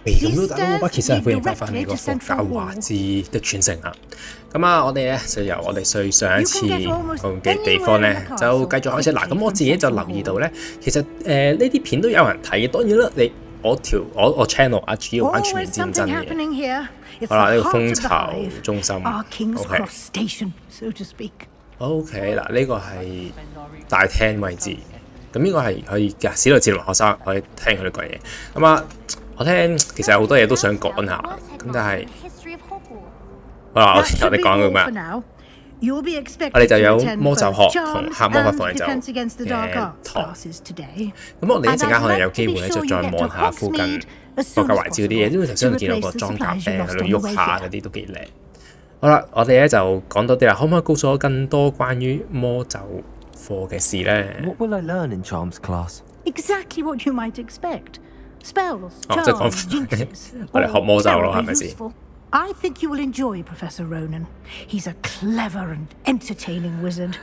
咁都大家好，其實係歡迎翻嚟個霍格華茲的傳承啦。咁啊，我哋咧就由我哋對上一次嘅地方咧，就繼續開始。嗱，咁我自己就留意到咧，其實呢啲片都有人睇嘅。當然啦，我 channel 啊，主要玩全面戰爭嘅。好啦，呢個蜂巢中心 ，OK， 嗱，呢個係大廳位置。咁呢個係可以嘅，史萊哲學生可以聽佢哋講嘢。咁啊，我聽其實有好多嘢都想講下，咁但係，好啦，我哋講到咩？我哋就有魔咒學同黑魔法防禦咒嘅堂。咁我哋一陣間可能有機會咧，就再望下附近霍格華茲嗰啲嘢，因為頭先我見到個裝甲兵喺度喐下嗰啲都幾靚。好啦，我哋咧就講多啲啦，可唔可以告訴我更多關於魔咒課嘅事咧 ？What will I learn in charms class? Exactly what you might expect. Spells, 即係講我哋學魔咒咯，係咪先 ？I think you will enjoy Professor Ronan. He's a clever and entertaining wizard.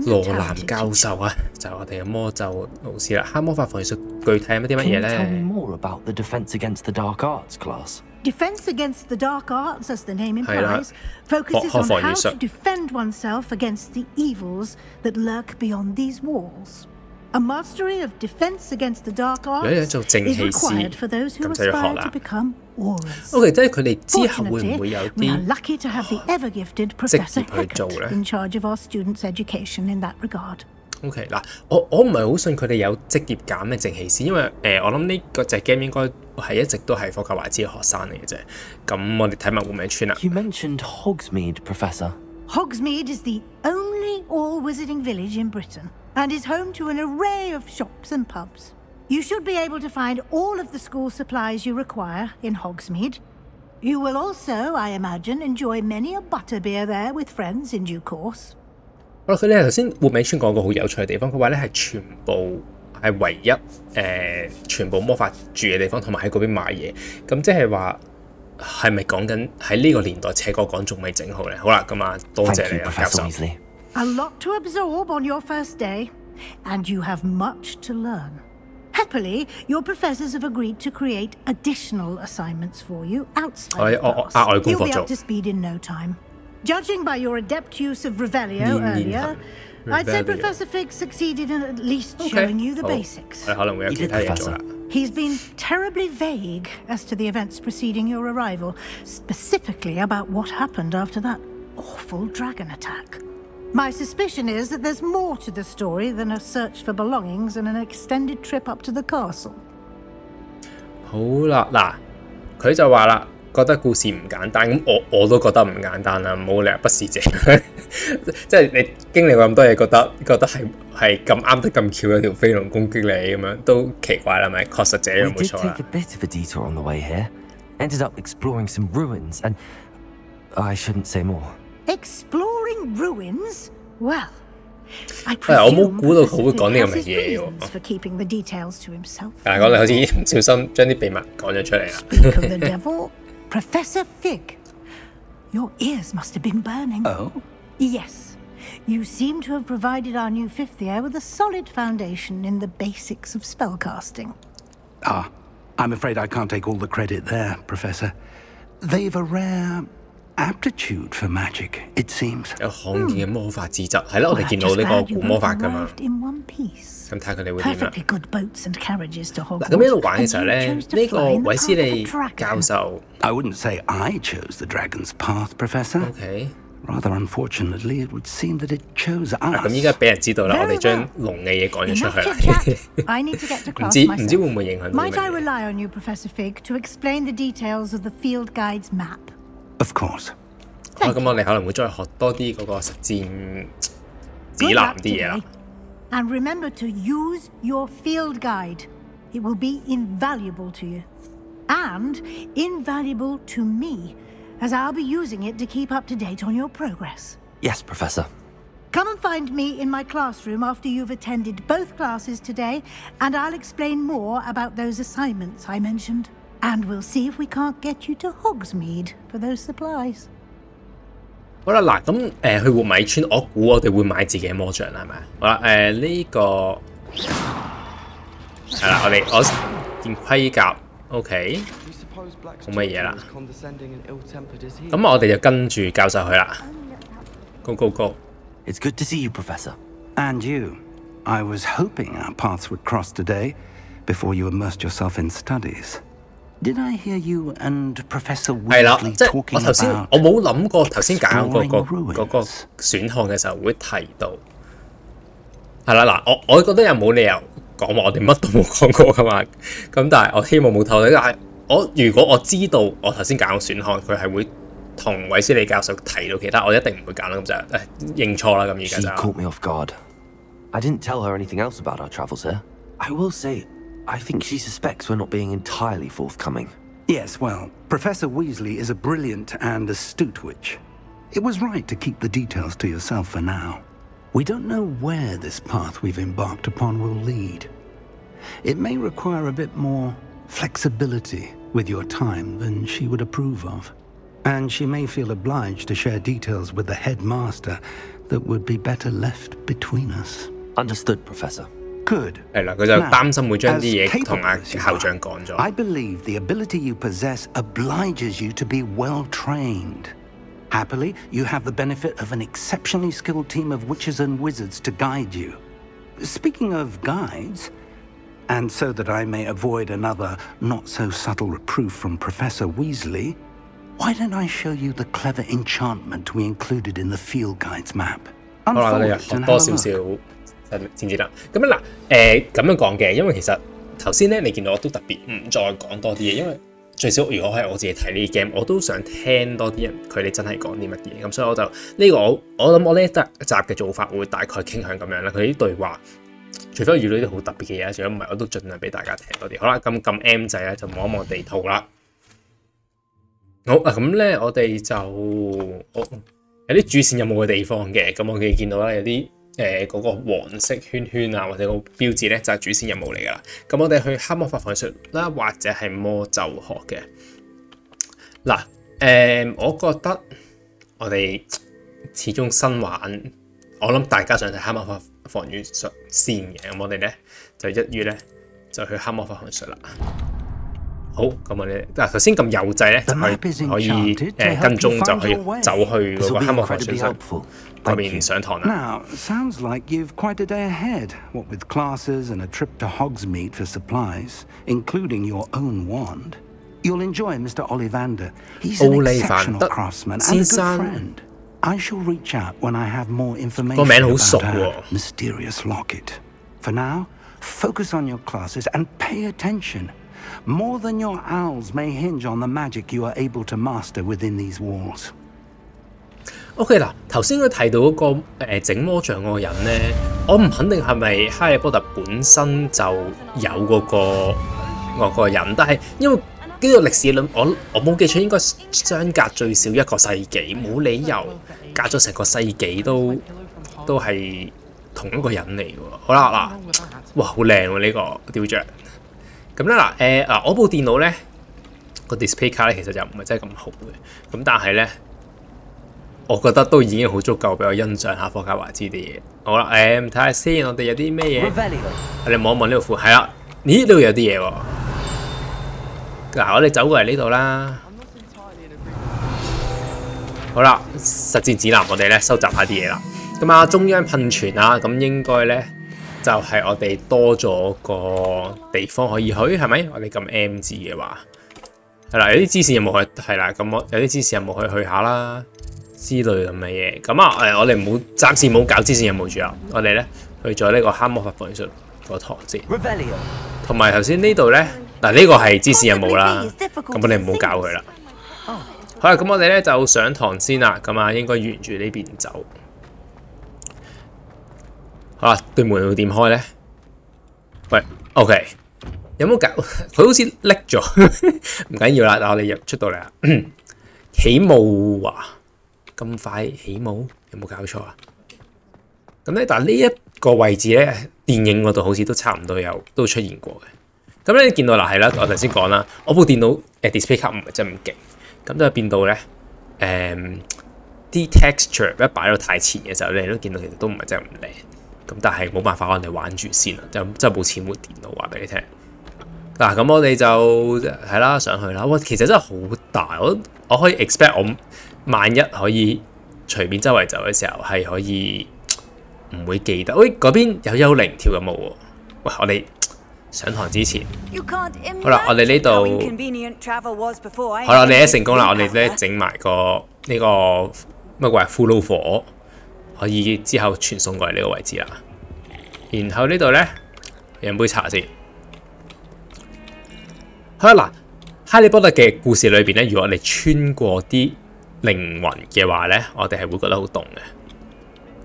羅南教授啊，就係我哋嘅魔咒老師啦。黑魔法防禦術具體係乜嘢咧 ？Tell me more about the defense against the dark arts class. Defense against the dark arts, as the name implies, focuses on how to defend oneself against the evils that lurk beyond these walls. A mastery of defense against the dark arts is required for those who aspire to become aurors. OK， 即係佢哋之後會唔會有啲 we are lucky to have the ever-gifted Professor Heckert in charge of our students' education in that regard. OK， 嗱，我唔係好信佢哋有職業減嘅正氣師，因為我諗呢個隻 game 應該係一直都係霍格華茲嘅學生嚟嘅啫。咁我哋睇埋會唔會穿啦 ？You mentioned Hogsmeade, Professor. Hogsmeade is the only all-wizarding village in Britain and is home to an array of shops and pubs. You should be able to find all of the school supplies you require in Hogsmeade. You will also, I imagine, enjoy many a butterbeer there with friends in due course. 佢哋頭先活美村講個好有趣嘅地方，佢話咧係全部係唯一全部魔法住嘅地方，同埋喺嗰邊買嘢。咁即係話係咪講緊喺呢個年代赤哥講仲未整好咧？好啦，咁啊，多謝你啊，教授。A lot to absorb on your first day, and you have much to learn. Happily, your professors have agreed to create additional assignments for you outside of class. You'll be up to speed in no time. Judging by your adept use of Revelio earlier, I'd say Professor Fig succeeded in at least showing you the basics. He's been terribly vague as to the events preceding your arrival, specifically about what happened after that awful dragon attack. My suspicion is that there's more to the story than a search for belongings and an extended trip up to the castle. 好啦，嗱，佢就話啦。覺得故事唔簡單，咁我都覺得唔簡單啦，冇理由不是這樣。即係你經歷過咁多嘢，覺得係咁啱得咁巧有條飛龍攻擊你咁樣，都奇怪啦，咪確實這樣冇錯啦。We did take a bit of a detour on the way here. Ended up exploring some ruins, and I shouldn't say more. Exploring ruins? Well, I 我冇估到佢會講呢咁嘅嘢喎。For keeping the details to himself. 但係講你好似唔小心將啲秘密講咗出嚟啦。Speak of the devil. Professor Fig, your ears must have been burning. Oh? Yes. You seem to have provided our new fifth year with a solid foundation in the basics of spellcasting. Ah, I'm afraid I can't take all the credit there, Professor. They've a rare aptitude for magic, it seems. 有罕見嘅魔法資質，係咯，我哋見到呢個古魔法㗎嘛。咁睇下佢哋會點啦。嗱，咁一路玩嘅時候咧，呢個韋斯利教授 I wouldn't say I chose the dragon's path, Professor. OK. Rather unfortunately, it would seem that it chose us. 咁依家俾人知道啦，我哋將龍嘅嘢講咗出去啦。唔知會唔會影響到 Might I rely on you, Professor Fig, to explain the details of the field guide's map? Of course. 咁我哋可能會再學多啲嗰個實戰指南啲嘢啦。And remember to use your field guide. It will be invaluable to you. And invaluable to me, as I'll be using it to keep up to date on your progress. Yes, Professor. Come and find me in my classroom after you've attended both classes today, and I'll explain more about those assignments I mentioned. And we'll see if we can't get you to Hogsmeade for those supplies. 好啦，嗱咁去活米村，我估我哋會買自己嘅魔杖啦，係咪？好啦，呢個係啦，我件盔甲 OK， 冇乜嘢啦。咁我哋就跟住教授佢啦。Go go go！ It's good to see you, Professor. And you. I was hoping our paths would cross today before you immersed yourself in studies. Did I hear you and Professor Weasley talking about 我冇諗過頭先揀嗰個選項嘅時候會提到。係啦，嗱，我覺得又冇理由講話我哋乜都冇講過噶嘛。咁但係我希望冇透露。但係如果我知道我頭先揀個選項，佢係會同韋斯利教授提到其他，我一定唔會揀啦。咁就認錯啦。咁而家就。She caught me off guard. I didn't tell her anything else about our travels here. I will say, I think she suspects we're not being entirely forthcoming. Yes, well, Professor Weasley is a brilliant and astute witch. It was right to keep the details to yourself for now. We don't know where this path we've embarked upon will lead. It may require a bit more flexibility with your time than she would approve of. And she may feel obliged to share details with the headmaster that would be better left between us. Understood, Professor. Good. 係啦，佢就擔心會將啲嘢同阿校長講咗。I believe the ability you possess obliges you to be well trained. Happily, you have the benefit of an exceptionally skilled team of witches and wizards to guide you. Speaking of guides, and so that I may avoid another not-so-subtle reproof from Professor Weasley, why don't I show you the clever enchantment we included in the field guide's map? 好啦，我哋又學多少少先知啦。咁樣嗱，咁樣講嘅，因為其實頭先咧，你見到我都特別唔再講多啲嘢，因為最少如果係我自己睇呢啲 game， 我都想聽多啲人佢哋真係講啲乜嘢。咁所以我就呢個我諗我呢一集嘅做法會大概傾向咁樣啦。佢啲對話，除非我遇到啲好特別嘅嘢，如果唔係我都盡量俾大家聽多啲。好啦，咁撳 M 掣咧就望一望地圖啦。好啊，咁咧我哋就有啲主線任務嘅地方嘅，咁我哋見到咧有啲嗰個黃色圈圈啊，或者個標誌咧就係主線任務嚟噶啦。咁我哋去黑魔法防禦術啦，或者係魔咒學嘅。嗱，我覺得我哋始終新玩，我諗大家想睇黑魔法防禦術先嘅，咁我哋咧就一於咧就去黑魔法防禦術啦。好，咁我哋頭先撳右掣咧，就可以跟蹤就可以走去嗰個黑魔法防禦術嗰邊上堂啦。Now, sounds like you've quite a day ahead, what with classes and a trip to Hogsmeade for supplies, including your own wand. You'll enjoy Mr. Ollivander. He's an exceptional craftsman and a good friend. I shall reach out when I have more information about our mysterious locket. For now, focus on your classes and pay attention. More than your owls may hinge on the magic you are able to master within these walls. OK 嗱，頭先佢提到嗰個整魔杖嗰個人咧，我唔肯定係咪哈利波特本身就有嗰個人，但係因為呢個歷史論，我冇記錯應該相隔最少1個世紀，冇理由隔咗成個世紀都係同一個人嚟嘅喎。好啦嗱，哇好靚喎呢個雕像。咁咧嗱我部電腦咧個 display 卡咧其實就唔係真係咁好嘅，咁但係咧我覺得都已經好足夠俾我欣賞下霍格華茲啲嘢。好啦，睇下先，我哋有啲咩嘢？你望一望呢度褲，係啦，咦呢度有啲嘢喎。嗱，我哋走過嚟呢度啦。好啦，實戰指南我哋咧收集下啲嘢啦。咁啊，中央噴泉啊，咁應該咧。就係我哋多咗個地方可以去，係咪？我哋撳 M 字嘅話，係啦，有啲支線任務去係啦，咁有啲支線任務可以去下啦，之類咁嘅嘢。咁啊，我哋暫時冇搞支線任務住啦，我哋咧去咗呢個黑魔法防禦術嗰堂先。同埋頭先呢度咧，嗱呢個係支線任務啦，咁我哋唔好搞佢啦。好啦，咁我哋咧就上堂先啦，咁啊應該沿住呢邊走。好啦，對門會點開咧？喂 ，OK， 有冇搞？佢好似拎咗，唔緊要啦。但我哋入出到嚟啦。起舞啊！咁快起舞，有冇搞錯啊？咁咧，但係呢一個位置咧，電影嗰度好似都差唔多都出現過嘅。咁咧，你見到嗱係啦，我頭先講啦，我部電腦display 卡唔係真係咁勁，咁就變到咧啲 texture 一擺到太前嘅時候，你都見到其實都唔係真係咁靚。咁但係冇辦法，我哋玩住先啦，就真係冇錢換電腦，話俾你聽。嗱，咁我哋就係啦，上去啦。哇，其實真係好大，我可以 expect 我萬一可以隨便周圍走嘅時候係可以唔會記得。喂，嗰邊有幽靈跳緊舞喎。喂，我哋上堂之前，好啦，我哋呢度，好啦，我哋咧成功啦，我哋咧整埋個呢個乜鬼骷髏火，可以之後傳送過嚟呢個位置啦。然後呢度咧飲杯茶先。好啦，嗱，哈利波特嘅故事裏邊咧，如果我哋穿過啲靈魂嘅話咧，我哋係會覺得好凍嘅。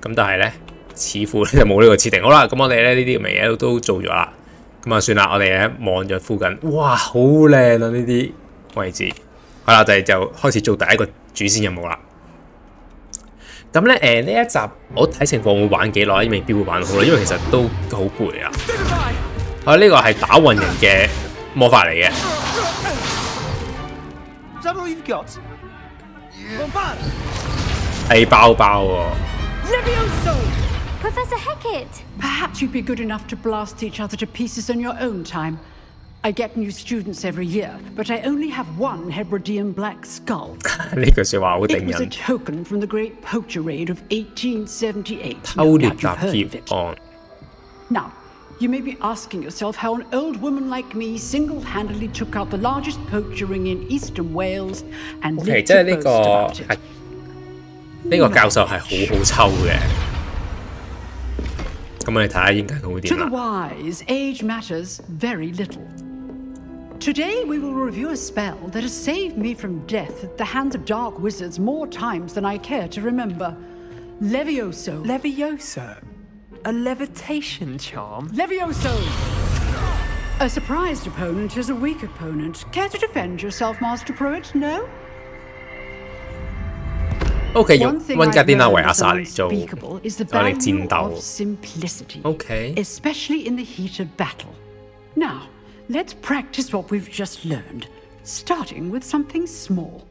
咁但係咧，似乎就冇呢個設定。好啦，咁我哋咧呢啲嘢都做咗啦。咁啊算啦，我哋咧望咗附近，哇，好靚啊呢啲位置。好啦，就開始做第一個主線任務啦。咁咧呢一集我睇情況會玩幾耐，未必會玩好耐，因為其實都好攰啊。啊，呢個係打暈人嘅魔法嚟嘅。係包包喎。Professor Hecat! Perhaps you'd be good enough to blast each other to pieces in your own time. I get new students every year, but I only have one Hebridean black skull. 呢句説話好定 It was a 人。 token from the Great Poacher Raid of 1878. 偷 No 獵 doubt 襲 you've heard 劫 of it. 案。 Now, you may be asking yourself how an old woman like me single-handedly took out the largest poacher ring in eastern Wales and OK， lived 即 to 係呢 boast 個 about it. 係呢個教授係好抽嘅。咁我哋睇下應該佢會 To 點 the 啦。 wise, age matters very little. Today we will review a spell that has saved me from death at the hands of dark wizards more times than I care to remember. Levioso. Levioso? A levitation charm? Levioso! A surprised opponent is a weak opponent. Care to defend yourself, Master Pruitt? No? OK， 用 One thing 溫格 I've 甸娜維 learned 亞 is 薩嚟做 unspeakable is the 我哋 value 戰鬥 of。simplicity. OK。 Especially in the heat of battle. Now, let's practice what we've just learned, starting with something small.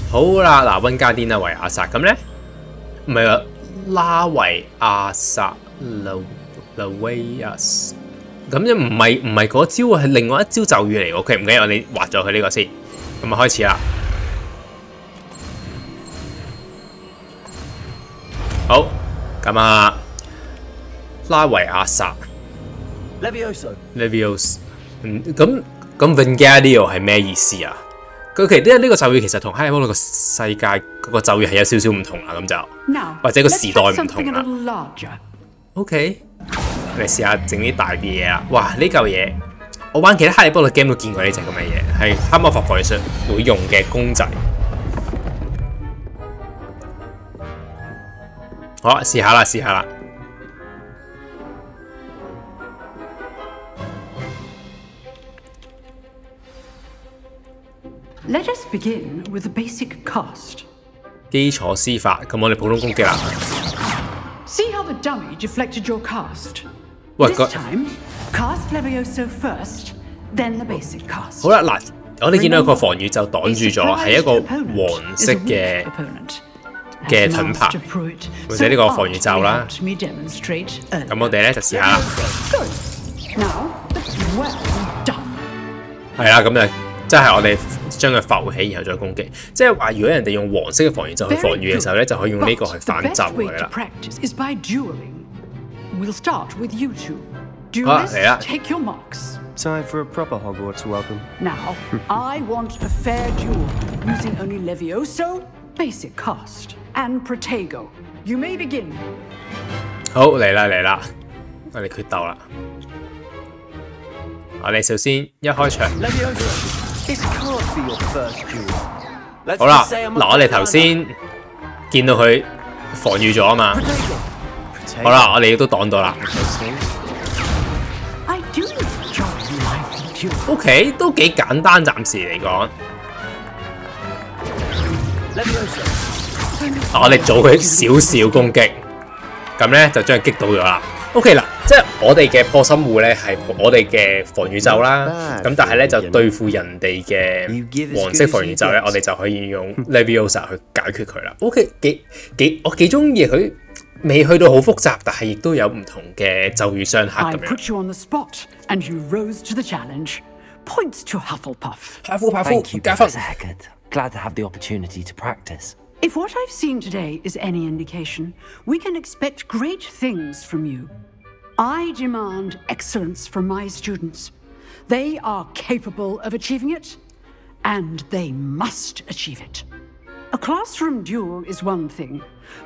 好啦，嗱，溫格甸娜維亞薩咁咧，唔係啊，拉維亞薩 Lavias， 咁就唔係嗰招啊，係另外一招咒語嚟。OK， 唔緊要，我哋畫咗佢呢個先。咁啊，開始啦。好，咁啊，拉維亞薩 Levioso， 咁 Wingardium 係咩意思啊？佢其實呢個咒語其實同哈利波特個世界嗰個咒語係有少少唔同啦，咁就 Now, 或者個 let's 時代 try 唔 something 同 a 啦。 little larger. OK， 我哋試下整啲大啲嘢啦。哇！呢嚿嘢我玩其他哈利波特 game 都見過呢隻咁嘅嘢，係黑魔法防禦術會用嘅公仔。好啦，試下啦，試下啦。Let us begin with the basic cast. 基礎施法，咁我哋普通攻擊啦。 See how the dummy deflected your cast. 喂， This time, cast Levioso first, then the basic cast. 好啦，嗱，我哋見到一個防禦就擋住咗，係一個黃色嘅盾牌，或者呢個防禦罩啦。咁我哋咧就試下啦。係啦，咁就即係我哋將佢浮起，然後再攻擊。即係話，如果人哋用黃色嘅防禦罩去防禦嘅時候咧，就可以用呢個去反襲佢啦。We'll start with you two. 好啦，嚟啦。 Duelists, take your marks. Time for a proper Hogwarts welcome. Now, I want a fair duel, using only Levioso, basic cast, and Protego. You may begin. 好，嚟啦嚟啦，我哋決鬥啦。我哋首先一開場， This can't be your first duel. 好啦，嗱，我哋頭先見到佢防禦咗啊嘛。好啦，我哋亦都擋到啦。I do enjoy lively duels. OK， 都幾簡單，暫時嚟講。我哋做佢少少攻擊，咁咧就將佢擊倒咗啦。OK 啦，即係我哋嘅破心護咧係我哋嘅防禦咒啦，咁但係咧就對付人哋嘅黃色防禦咒咧，我哋就可以用 Leviosa 去解決佢啦。OK， 我幾中意佢未去到好複雜，但係亦都有唔同嘅咒語相克咁 I 樣。 put you on the spot, and you rose to the challenge. Points to Hufflepuff. Thank you, 加分。 Professor Hecat. Glad to have the opportunity to practice. If what I've seen today is any indication, we can expect great things from you. I demand excellence from my students. They are capable of achieving it, and they must achieve it. A classroom duel is one thing,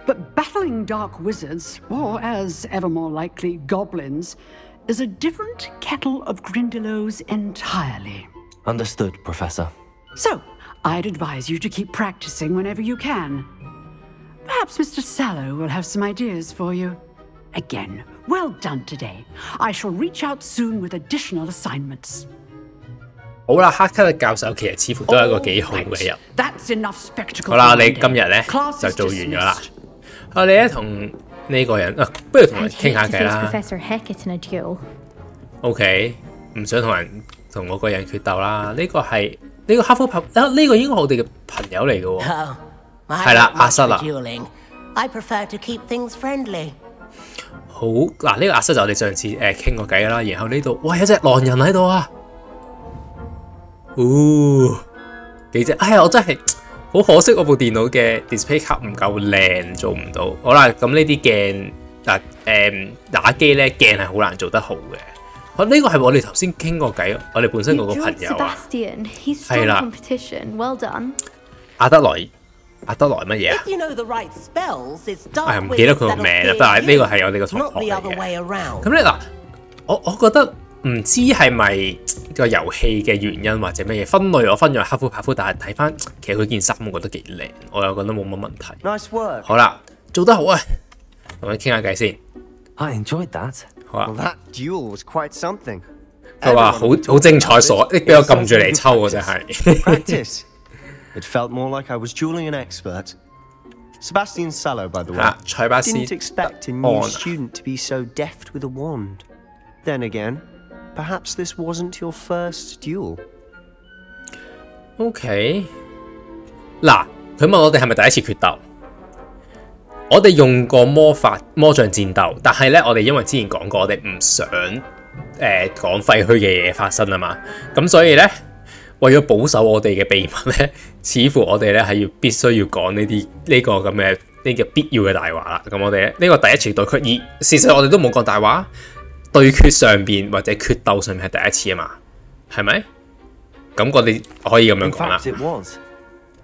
but battling dark wizards, or as ever more likely, goblins, is a different kettle of Grindylows entirely. Understood, Professor. So, I'd advise you to keep practicing whenever you can. Perhaps Mr. Sallow will have some ideas for you. Again, well done today. I shall reach out soon with additional assignments. 好啦，黑卡嘅教授其實似乎都係一個幾好嘅人。 That's enough spectacle. 好啦，你今日咧就做完咗啦。我哋咧同呢個人不如同人傾下偈啦。Professor Hecat in a duel. OK， 唔想同我個人決鬥啦。呢個係呢個黑夫朋呢個應該係我哋嘅朋友嚟嘅喎。係啦，阿瑟啦。 I prefer to keep things friendly. 好嗱，呢個阿瑟就我哋上次傾過偈啦。然後呢度哇有隻狼人喺度啊！幾隻？哎呀，我真係好可惜，我部電腦嘅 display 卡唔夠靚，做唔到。好啦，咁呢啲鏡打機咧鏡係好難做得好嘅。呢個係我哋頭先傾過偈，我哋本身嗰個朋友啊。係啦。阿德萊乜嘢啊？唔記得佢個名啦，但係呢個係我哋個同學嚟嘅。咁咧嗱，我覺得唔知係咪個遊戲嘅原因或者乜嘢分類，我分咗黑夫白夫，但係睇翻其實佢件衫我覺得幾靚，我又覺得冇乜問題。Nice work. 好啦，做得好啊，同佢傾下偈先。I enjoyed that. 好啊。Well, that duel was quite something. 佢話好精彩，你俾我撳住嚟抽喎，真係。Practice. It felt more like I was dueling an expert. Sebastian Sallow, by the way, didn't expect a new student to be so deft with a wand. Then again, perhaps this wasn't your first duel. OK， 嗱，佢問我哋係咪第一次決鬥？我哋用過魔杖戰鬥，但係咧，我哋因為之前講過，我哋唔想講廢墟嘅嘢發生啊嘛，咁所以咧，為咗保守我哋嘅秘密咧，似乎我哋咧係必須要講呢個咁嘅呢個必要嘅大話啦。咁我哋呢個第一次對決，而事實我哋都冇講大話，對決上邊或者決鬥上面係第一次啊嘛，係咪？咁我哋可以咁樣講啦。In fact, it was.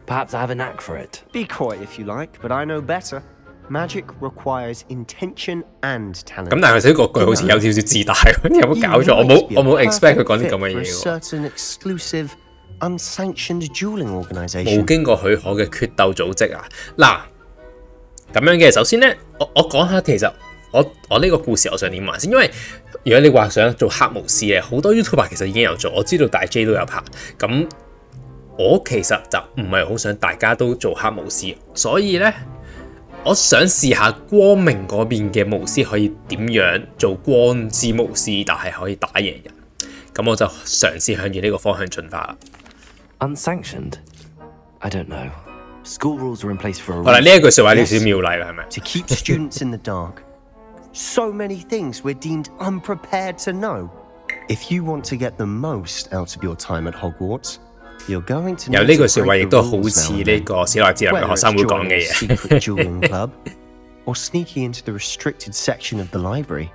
Perhaps I have a knack for it. Be coy if you like, but I know better. Magic requires intention and talent. 咁但係佢呢個句好似有少少自大，有冇搞錯？我冇 expect 佢講啲咁嘅嘢喎。certain exclusive, unsanctioned dueling organisation. 冇經過許可嘅決鬥組織啊！嗱，咁樣嘅，首先咧，我講下其實我呢個故事我想點話先，因為如果你話想做黑巫師咧，好多 YouTuber 其實已經有做，我知道大 J 都有拍。咁我其實就唔係好想大家都做黑巫師，所以咧，我想試下光明嗰邊嘅巫師可以點樣做光之巫師，但係可以打贏人。咁我就嘗試向住呢個方向進發啦。Unsanctioned? I don't know. School rules are in place for a reason. 好啦，呢一句説話有少少妙麗啦，係咪 To keep students in the dark. So many things we're deemed unprepared to know. If you want to get the most out of your time at Hogwarts, you're going to 有 need 呢句 to 説話亦 break 都 the 好 rules 似 now 呢 and 個史萊哲林嘅 then. 學生會講 Whether 嘅 it's 嘢。 joining a secret dueling club or sneaking into the restricted section of the library,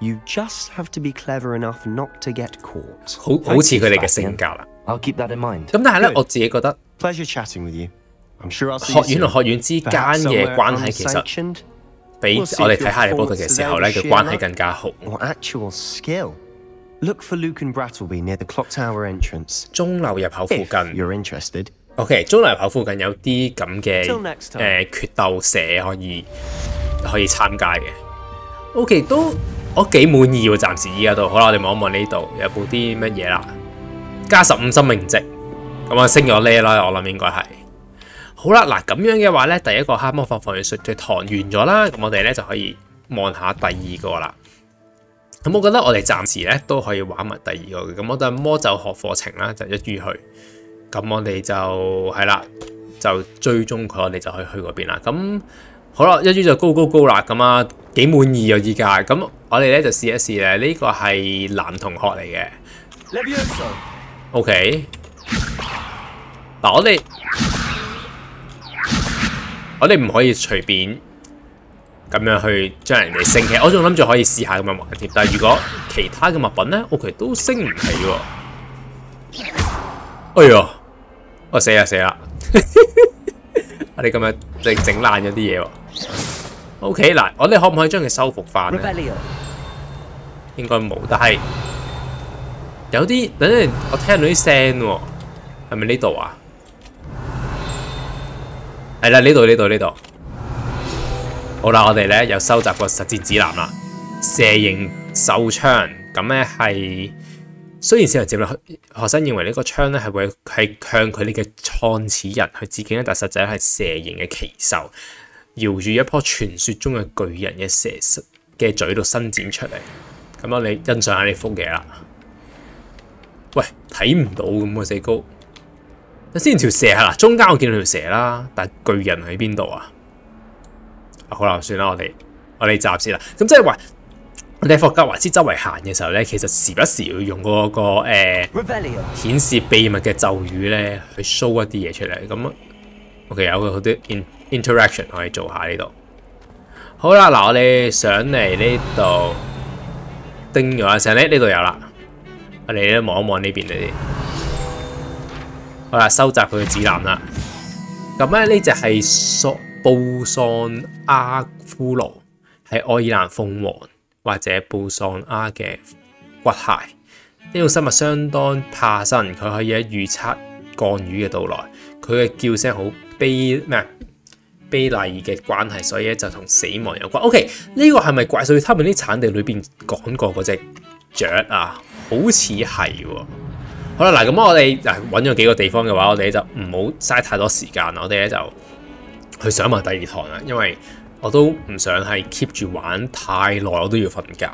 you just have to be clever enough not to get caught. 好似佢哋嘅性格啦。 I'll keep that in mind. 咁但係咧， Good. 我自己覺得 Pleasure chatting with you. I'm sure I'll see 學 you 院 soon. 同學院之間 Perhaps 嘅 somewhere 關係其實 unsanctioned, 比 We'll see 我哋 if 睇 your 哈利波特嘅 performance 時候咧 today 嘅 will 關係 cheer 更加好。 or actual skill. Look for Luke and Brattleby near the clock tower entrance. 鐘樓入口附 If 近 you're interested.，OK， 鐘樓入口附近有啲咁嘅 Till next time. 決鬥社可以參加嘅。OK， 都我幾滿意喎，暫時依家都好啦。我哋望一望呢度有冇啲乜嘢啦？加15生命值，咁啊升咗呢啦，我諗應該係。好啦，嗱咁樣嘅話咧，第一個黑魔法防禦術嘅堂完咗啦，咁我哋咧就可以望下第二個啦。咁我覺得我哋暫時咧都可以玩埋第二個嘅，咁我哋魔咒學課程啦，就一於去。咁我哋就係啦，就追蹤佢，我哋就可以去嗰邊啦。咁好啦，一於就高啦，咁啊幾滿意啊依家。咁我哋咧就試一試咧，呢個係男同學嚟嘅。OK， 嗱我哋唔可以隨便咁樣去將人哋升起。我仲諗住可以試下咁樣玩添，但係如果其他嘅物品咧 ，OK 都升唔起喎。哎呀，我死啦！我哋咁樣整爛咗啲嘢喎。OK 嗱，我哋可唔可以將佢修復翻咧？應該冇，但係有啲等陣我聽到啲聲喎，係咪呢度啊？係啦，呢度。好啦，我哋咧又收集個實戰指南啦。蛇形手槍咁咧係，雖然小人節目學生認為呢個槍咧係向佢哋嘅創始人去致敬咧，但實際係蛇形嘅奇獸，搖住一棵傳說中嘅巨人嘅蛇嘅嘴度伸展出嚟。咁你欣賞下呢幅嘢啦。喂，睇唔到咁嘅死高。先條蛇係啦，中間我見到條蛇啦，但係巨人喺邊度啊？好啦，算啦，我哋暫先啦。咁即係話，我哋喺霍格華茲周圍行嘅時候咧，其實時不時要用嗰個顯示秘密嘅咒語咧，去 show 一啲嘢出嚟。咁 OK 有好啲 interaction 可以做下呢度。好啦，嗱我哋上嚟呢度叮咗一聲咧，呢度有啦。我哋咧望一望呢邊嚟。好啦，收集佢嘅指南啦。咁咧呢隻係布桑阿骷髏，係愛爾蘭鳳凰或者布桑阿嘅骨骸。呢種生物相當怕生，佢可以預測降雨嘅到來。佢嘅叫聲好卑厲嘅關係，所以咧就同死亡有關。OK， 呢個係咪怪獸與他們啲產地裏邊講過嗰隻雀啊？好似係喎。好啦，嗱咁我哋揾咗幾個地方嘅話，我哋就唔好嘥太多時間，我哋咧就去上埋第二堂啦，因為我都唔想係 keep 住玩太耐，我都要瞓覺。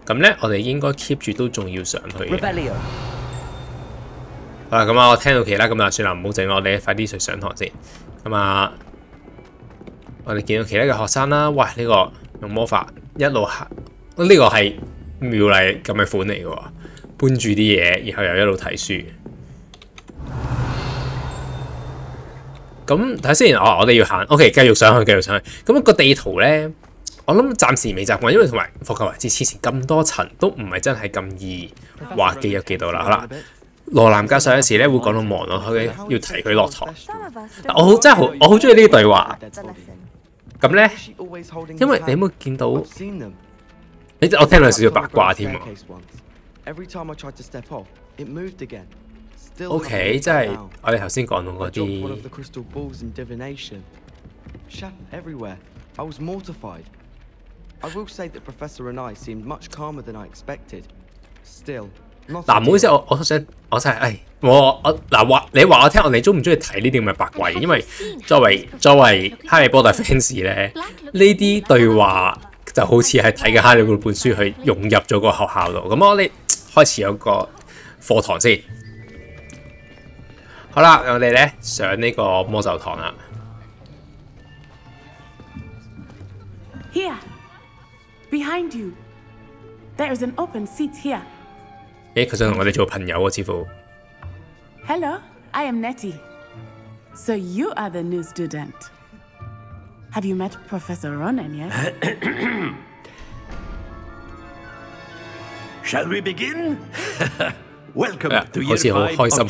咁咧，我哋應該 keep 住都仲要上去嘅。好啦，咁我聽到其他咁啊，算啦，唔好整啦，我哋快啲去上堂先。咁啊，我哋見到其他嘅學生啦，喂，呢個用魔法一路行，呢個係妙麗咁嘅款嚟嘅喎。搬住啲嘢，然後又一路睇書。咁睇下先，我哋要行 ，OK， 繼續上去。咁個地圖咧，我諗暫時未習慣，因為同埋霍格華茲之前咁多層都唔係真係咁易話記咗幾多啦。好啦，羅南教授有時咧會講到忙咯，佢要提佢落堂。我好中意呢啲對話。咁咧，因為你有冇見到？我聽到少少八卦添喎。OK， 即係我哋頭先講到嗰啲。嗱，唔好意思，我真係，你話我聽，你中唔中意睇呢啲咁嘅八卦嘢？因為作為哈利波特 fans 咧，呢啲對話就好似係睇緊哈利波特本書去融入咗個學校度。咁我哋開始有個課堂先。好啦，我哋咧上呢個魔咒堂啦。Here, behind you, there is an open seat here. 佢想同我哋做朋友喎，似乎。Hello, I am Nettie. So you are the new student. Have you met Professor Ronan yet? Shall we begin? Welcome to Year 5 of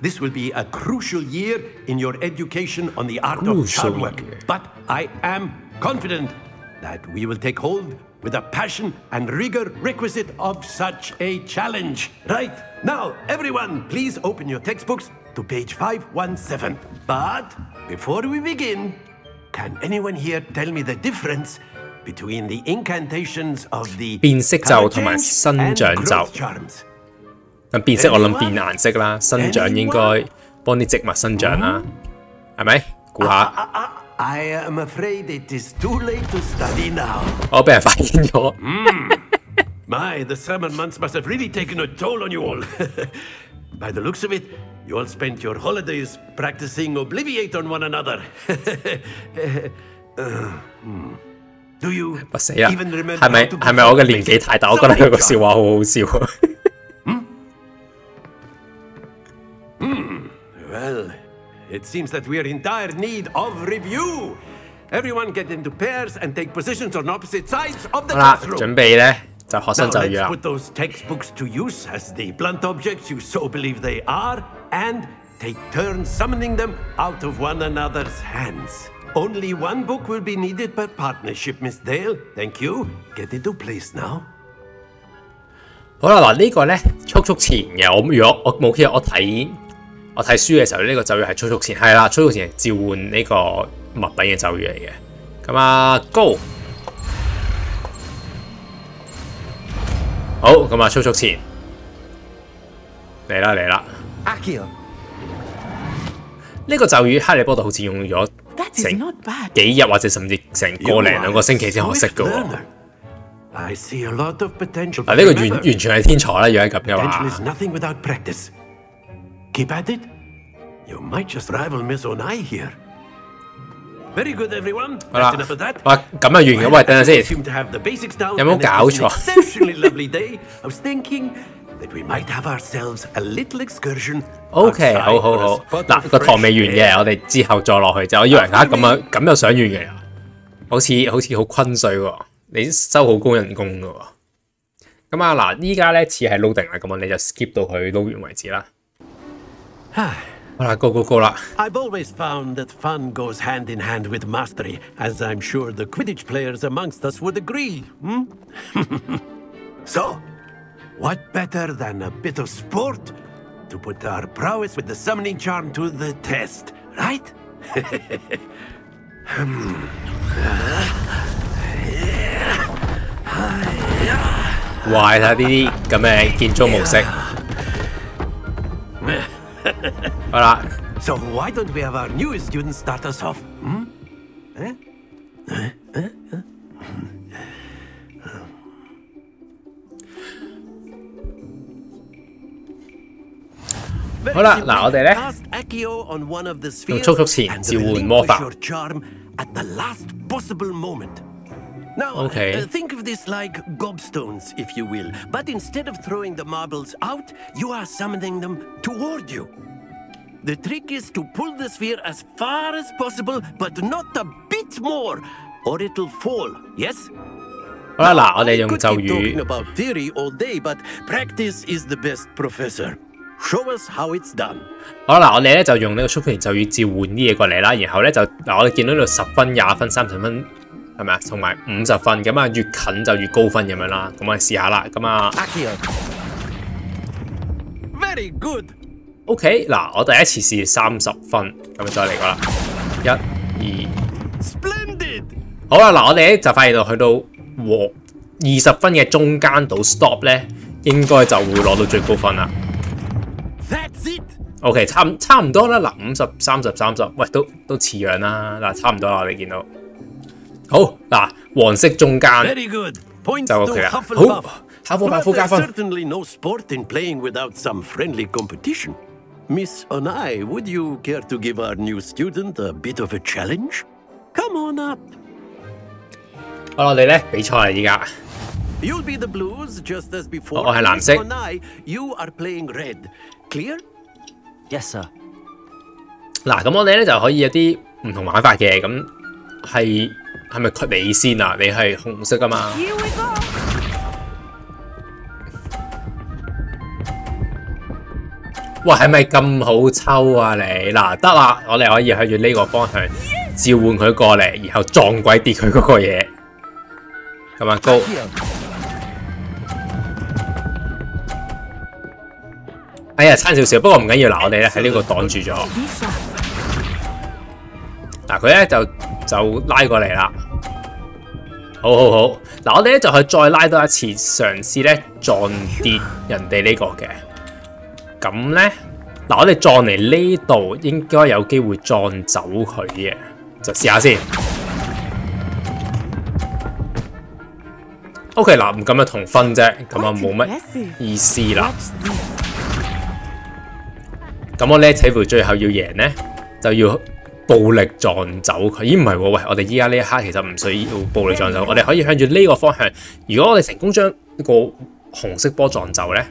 This will be a crucial year in your education on the art of charm work. But I am confident that we will take hold with the passion and rigor requisite of such a challenge. Right, now, everyone, please open your textbooks to page 517. But before we begin, can anyone here tell me the difference between the incantations of the 變色咒同埋生長咒？咁變色我諗變顏色啦，生長應該幫啲植物生長啦，係咪？估下。I am afraid it is too late to study now. 我俾人發現咗。My, the summer months must have really taken a toll on you all. By the looks of it, you all spent your holidays practicing Obliviate on one another. 我死啦！係咪我嘅年紀太大？我覺得佢個笑話好好笑。Well, it seems that we are in dire need of review. Everyone get into pairs and take positions on opposite sides of the classroom. 準備咧就學生就語啦。Now let's put those textbooks to use as the blunt objects you so believe they are, and take turns summoning them out of one another's hands. Only one book will be needed per partnership, Miss Dale. Thank you. Get into place now. 好啦，嗱呢個咧速前嘅，如果我冇記錯，我睇書嘅時候呢個咒語係速前，係啦，速前係召喚呢個物品嘅咒語嚟嘅。咁啊 ，Go！ 好，咁啊，速前嚟啦！呢個咒語哈利波特好似用咗成幾日或者甚至成個零兩個星期先學識嘅喎。嗱，呢個完全係天才啦，如果係咁嘅話。Keep at it. You might just rival Miss Onai here. Very good, everyone. 好啦， enough of that. 哇，咁啊完嘅，喂，等陣先， Seem to have the basics down. 有冇搞錯？ Exceptionally lovely day. I was thinking that we might have ourselves a little excursion. OK， 好。嗱，個堂未完嘅，我哋之後再落去就。我以為咁又想完嘅，好似好昆碎喎。你收好高人工嘅喎。咁啊嗱，依家咧似係 loading 啦，咁啊你就 skip 到佢 load 完為止啦。好啦 ，go 啦。I've always found that fun goes hand in hand with mastery, as I'm sure the Quidditch players amongst us would agree. So, what better than a bit of sport to put our prowess with the summoning charm to the test, right? 哇！睇下呢啲咁嘅建築模式。好啦。So why don't we have our newest student start us off? Eh? 好啦，嗱，我哋咧用速前召喚魔法。Now, think of this like gobstones, if you will. But instead of throwing the marbles out, you are summoning them toward you. The trick is to pull the sphere as far as possible, but not a bit more, or it'll fall. Yes? 好啦，嗱，我哋用咒語。Talking about theory all day, but practice is the best professor. Show us how it's done. 好啦，嗱，我哋咧就用呢個速前咒語召喚啲嘢過嚟啦，然後咧就嗱，我哋見到呢度10分、20分、30分。係咪啊？同埋50分咁啊，越近就越高分咁樣啦。咁我哋試下啦。咁啊 ，Very good。OK， 嗱，我第一次試30分，咁再嚟過啦。1、2。Splendid。好啦，嗱，我哋咧就發現到去到20分嘅中間度 stop 咧，應該就會攞到最高分啦。That's it。OK， 差唔多啦。嗱，50、30、30，喂，都似樣啦。嗱，差唔多啦，我哋見到。好嗱，黃色中間就 OK 啦。好，考科白夫加分。Certainly no sport in playing without some friendly competition. Miss Onai, would you care to give our new student a bit of a challenge? Come on up. 好啦，我哋咧比賽啦，依家。You'll be the blues just as before. 我係藍色。Onai, you are playing red. Clear? Yes, sir. 嗱，咁我哋咧就可以有啲唔同玩法嘅，咁係咪你先啊？你係紅色㗎嘛？哇，係咪咁好抽啊你？嗱，得啦，我哋可以向住呢個方向召喚佢過嚟，然後撞鬼跌佢嗰個嘢。咁啊，高。哎呀，差少少，不過唔緊要。嗱，我哋咧喺呢個擋住咗。嗱，佢咧就拉過嚟啦。好。嗱，我哋咧就可以再拉多一次，嘗試咧撞跌人哋呢個嘅。咁咧，嗱，我哋撞嚟呢度應該有機會撞走佢嘅，就試下先。OK， 嗱，咁啊同分啫，咁啊冇乜意思啦。咁我咧似乎最後要贏咧，就要暴力撞走佢。咦唔係喎，喂！我哋依家呢一刻其實唔需要暴力撞走，我哋可以向住呢個方向。如果我哋成功將個紅色波撞走咧，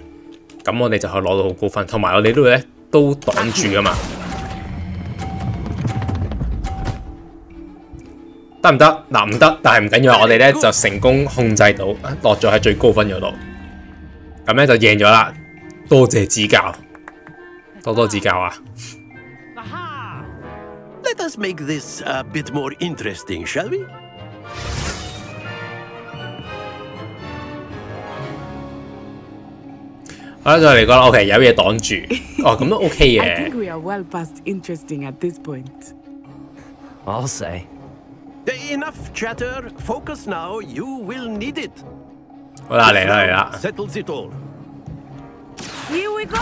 咁我哋就可以攞到好高分。同埋我哋呢度咧都擋住噶嘛。得唔得？嗱唔得，但係唔緊要，我哋咧就成功控制到落咗喺最高分嗰度。咁咧就贏咗啦！多謝指教，多多指教啊！ Let us make this a bit more interesting, shall we? 好啦，再嚟講啦 ，OK， 有嘢擋住，哦，咁都 OK 嘅。I think we are well past interesting at this point. I'll say. Enough chatter. Focus now. You will need it. 好啦，嚟啦嚟啦 Settles it all. Here we go.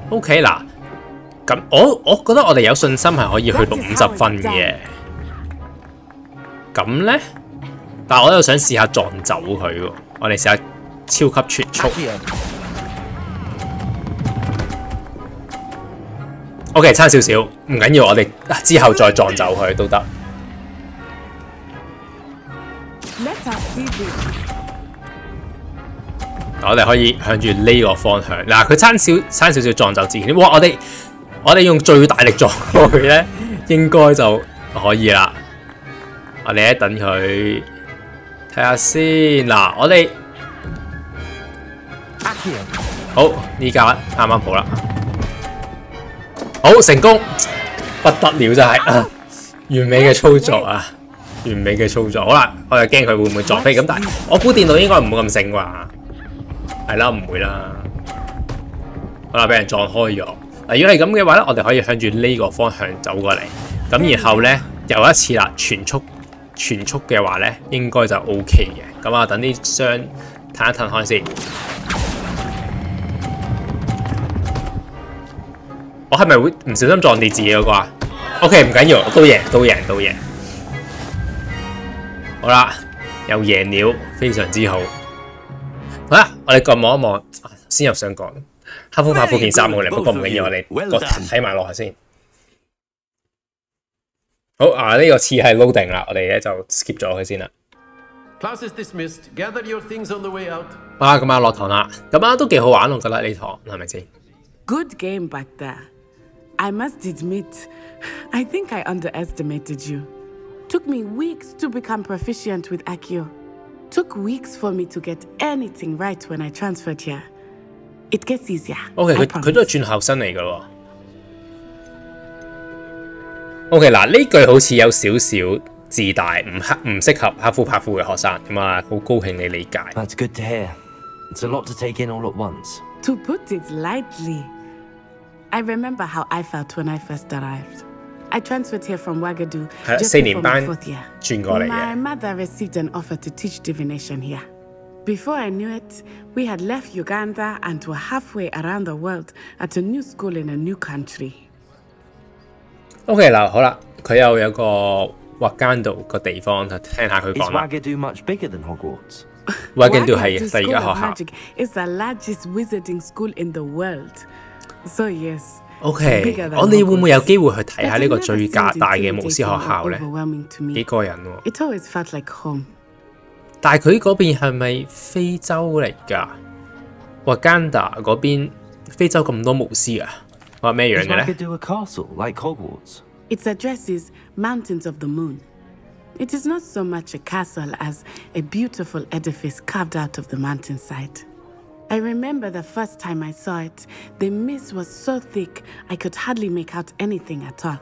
OK 嗱，咁我覺得我哋有信心係可以去到50分嘅。咁咧，但係我又想試下撞走佢喎。我哋試下超級全速。OK， 差少少，唔緊要，我哋之後再撞走佢都得。我哋可以向住呢個方向。嗱，佢差少少撞走自己。哇！我哋用最大力撞過去咧，應該就可以啦。我哋咧等佢睇下先。嗱，我哋好呢架啱啱好啦。好成功，不得了真係完美嘅操作啊！完美嘅操作。好啦，我就驚佢會唔會撞飛咁，但係我估電腦應該唔會咁醒啩。係啦，唔會啦。好啦，俾人撞開咗。嗱，如果係咁嘅話咧，我哋可以向住呢個方向走過嚟。咁然後咧，又一次啦，全速嘅話咧，應該就 OK 嘅。咁啊，等啲箱褪一褪開先。我係咪會唔小心撞跌自己嗰個啊 ？OK， 唔緊要，都贏。好啦，又贏了，非常之好。好啦，我哋望一望，先又想講黑風拍褲件衫冇嚟，不過唔緊要，我哋睇埋落去先。好啊，呢個次係 loading 啦，我哋咧就 skip 咗佢先啦。Class is dismissed. Gather your things on the way out. 啊，咁啊落堂啦，咁啊都幾好玩，我覺得呢堂係咪先 ？Good game back there. I must admit, I think I underestimated you. Took me weeks to become proficient with Accio. Took weeks for me to get anything right when I transferred here. It gets easier. OK， 佢都係轉校生嚟噶喎。OK， 嗱呢句好似有少少自大，唔適合黑夫拍夫嘅學生咁啊，好高興你理解。That's good to hear. It's a lot to take in all at once. To put it lightly, I remember how I felt when I first arrived. I transferred here from Wagadu just before my 4th year. My mother received an offer to teach divination here. Before I knew it, we had left Uganda and were halfway around the world at a new school in a new country. OK 嗱，好啦，佢又有個Waganda個地方，就聽下佢講啦。Is Wagadu much bigger than Hogwarts? Wagadu 係第二間學校。It's the largest wizarding school in the world. So yes. OK， 我哋會唔會有機會去睇下呢個最大嘅巫師學校咧？幾個人喎。It always felt like home. 但係佢嗰邊係咪非洲嚟㗎？Waganda嗰邊非洲咁多巫師啊？話咩樣嘅咧 ？Wagadu a castle like Hogwarts? Its address is Mountains of the Moon. It is not so much a castle as a beautiful edifice carved out of the mountainside. I remember the first time I saw it, the mist was so thick I could hardly make out anything at all.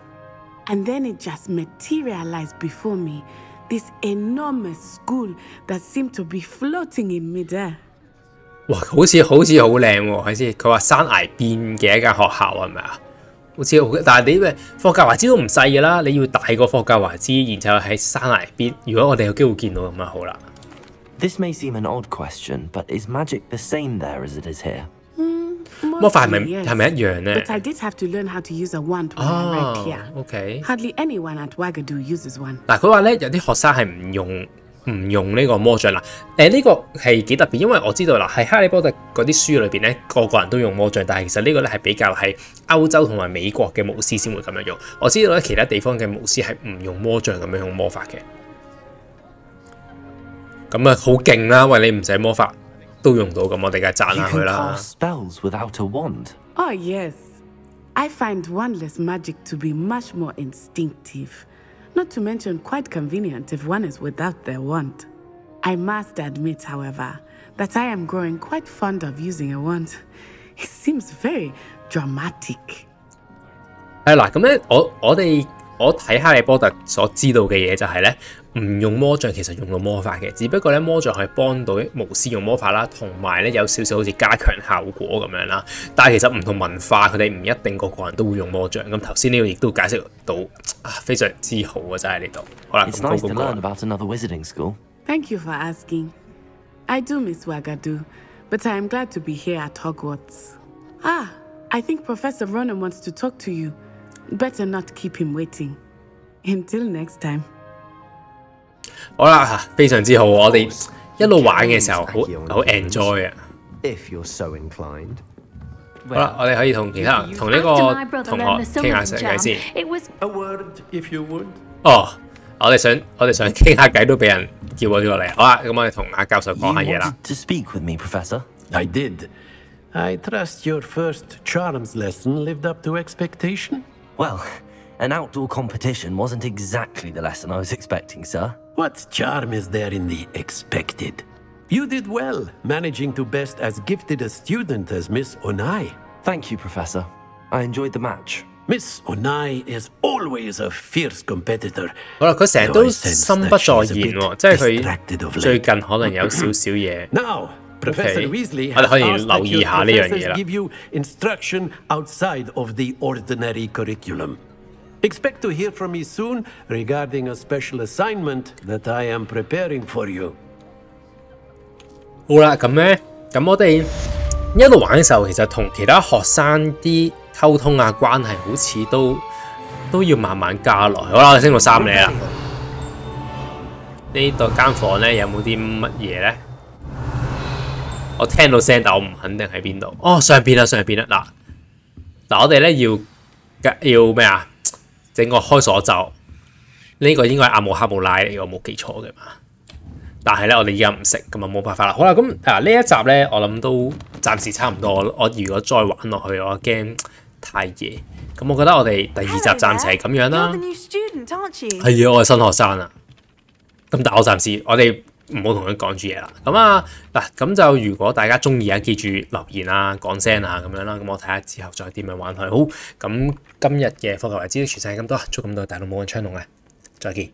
And then it just materialized before me, this enormous school that seemed to be floating in midair. 哇，好似好靚喎，係先？佢話山崖邊嘅一間學校係咪啊？好似好，但係你咩霍格華茲都唔細㗎啦，你要大過霍格華茲，然後喺山崖邊。如果我哋有機會見到咁啊，好啦。This may seem an odd question, but is magic the same there as it is here? 魔法係咪一樣咧 But I did have to learn how to use a wand when I arrived here. OK. Hardly anyone at Wagadu uses one. 嗱，佢話咧有啲學生係唔用唔用呢個魔杖啦。呢個係幾特別，因為我知道啦，喺哈利波特嗰啲書裏邊咧，個人都用魔杖，但係其實呢個咧係比較係歐洲同埋美國嘅巫師先會咁樣用。我知道咧，其他地方嘅巫師係唔用魔杖咁樣用魔法嘅。咁啊，好勁啦！喂，你唔使魔法都用到，咁我哋梗係讚下佢啦。Oh yes, I find wandless magic to be much more instinctive. Not to mention quite convenient if one is without their wand. I must admit, however, that I am growing quite fond of using a wand. It seems very dramatic. 係啦，咁咧我睇哈利波特所知道嘅嘢就係咧，唔用魔杖其實用到魔法嘅，只不過咧魔杖可以幫到巫師用魔法啦，同埋咧有少少好似加強效果咁樣啦。但係其實唔同文化，佢哋唔一定個人都會用魔杖。咁頭先呢個亦都解釋到非常之好啊！真係呢度。好啦，咁高嗰個。Thank you for asking. I do miss Wagadu, but I am glad to be here at Hogwarts. Ah, I think Professor Ronan wants to talk to you. Better not keep him waiting. Until next time. 好啦，非常之好，我哋一路玩嘅時候好 enjoy 啊。If you're so inclined. 好啦，我哋可以同其他同呢個同學傾下偈先。A word, if you would. 哦，我哋想傾下偈都俾人叫我咗嚟。好啦，咁我哋同阿教授講下嘢啦。To speak with me, Professor. I did. I trust your first charms lesson lived up to expectation. Well, an outdoor competition wasn't exactly the lesson I was expecting, sir. What charm is there in the expected? You did well, managing to best as gifted a student as Miss Onai. Thank you, Professor. I enjoyed the match. Miss Onai is always a fierce competitor. 好啦，佢成日都心不在焉喎，即係佢最近可能有少少嘢。Now, Professor Weasley has asked that your professors give you instruction outside of the ordinary curriculum. Expect to hear from me soon regarding a special assignment that I am preparing for you. 好啦，咁我哋一路玩嘅時候，其實同其他學生啲溝通啊關係好似都要慢慢加落去。好啦，我哋升到3嚟啦。呢度間房咧有冇啲乜嘢咧？我聽到聲，但我唔肯定喺邊度。哦，上邊啦，上邊啦。嗱，我哋咧要咩啊？整個開鎖咒。呢個應該係阿姆哈姆拉嚟，我冇記錯嘅嘛。但係咧，我哋而家唔識，咁啊冇辦法啦。好啦，咁呢一集咧，我諗都暫時差唔多。我如果再玩落去，我驚太夜。咁我覺得我哋第2集暫時係咁樣啦。係啊，我係新學生啊。咁但我暫時我哋唔好同佢講住嘢啦。咁啊嗱，咁就如果大家中意啊，記住留言啊、講聲啊咁樣啦。咁我睇下之後再點樣玩佢。好，咁今日嘅科學為知識全世界咁多，祝咁多大佬冇人槍龍啊！再見。